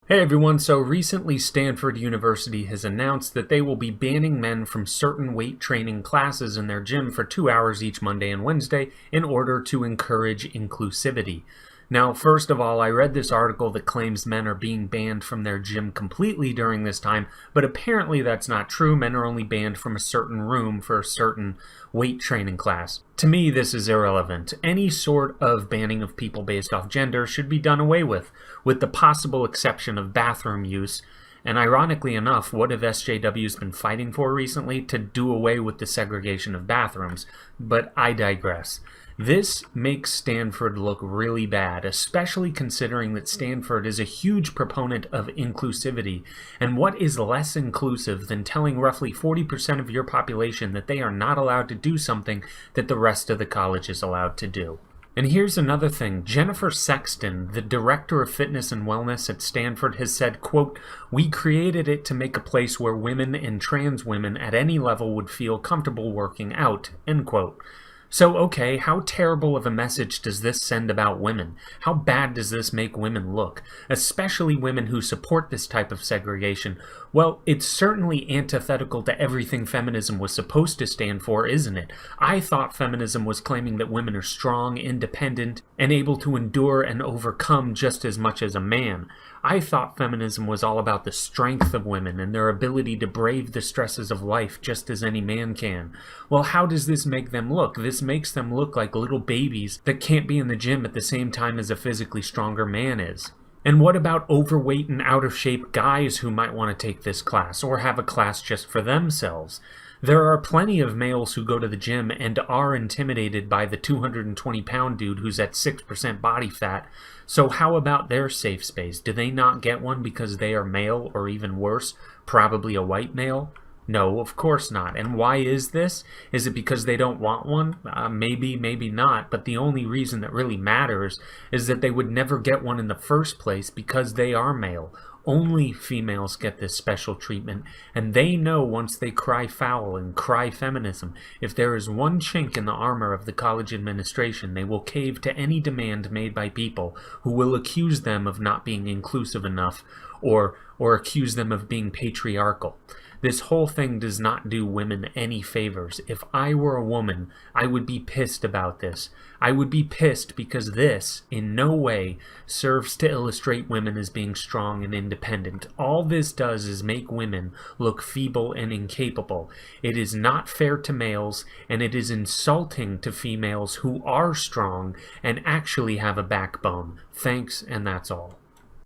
Hey everyone, so recently Stanford University has announced that they will be banning men from certain weight training classes in their gym for 2 hours each Monday and Wednesday in order to encourage inclusivity. Now, first of all, I read this article that claims men are being banned from their gym completely during this time, but apparently that's not true. Men are only banned from a certain room for a certain weight training class. To me, this is irrelevant. Any sort of banning of people based off gender should be done away with the possible exception of bathroom use. And ironically enough, what have SJWs been fighting for recently? To do away with the segregation of bathrooms. But I digress. This makes Stanford look really bad, especially considering that Stanford is a huge proponent of inclusivity. And what is less inclusive than telling roughly 40% of your population that they are not allowed to do something that the rest of the college is allowed to do? And here's another thing. Jennifer Sexton, the director of fitness and wellness at Stanford, has said, quote, "We created it to make a place where women and trans women at any level would feel comfortable working out," end quote. So, okay, how terrible of a message does this send about women? How bad does this make women look? Especially women who support this type of segregation. Well, it's certainly antithetical to everything feminism was supposed to stand for, isn't it? I thought feminism was claiming that women are strong, independent, and able to endure and overcome just as much as a man. I thought feminism was all about the strength of women and their ability to brave the stresses of life just as any man can. Well, how does this make them look? This makes them look like little babies that can't be in the gym at the same time as a physically stronger man is. And what about overweight and out-of-shape guys who might want to take this class, or have a class just for themselves? There are plenty of males who go to the gym and are intimidated by the 220-pound dude who's at 6% body fat. So how about their safe space? Do they not get one because they are male, or even worse, probably a white male? No, of course not. And why is this? Is it because they don't want one? Maybe, maybe not. But the only reason that really matters is that they would never get one in the first place because they are male. Only females get this special treatment, and they know once they cry foul and cry feminism, if there is one chink in the armor of the college administration, they will cave to any demand made by people who will accuse them of not being inclusive enough or accuse them of being patriarchal. This whole thing does not do women any favors. If I were a woman, I would be pissed about this. I would be pissed because this, in no way, serves to illustrate women as being strong and independent. All this does is make women look feeble and incapable. It is not fair to males, and it is insulting to females who are strong and actually have a backbone. Thanks, and that's all.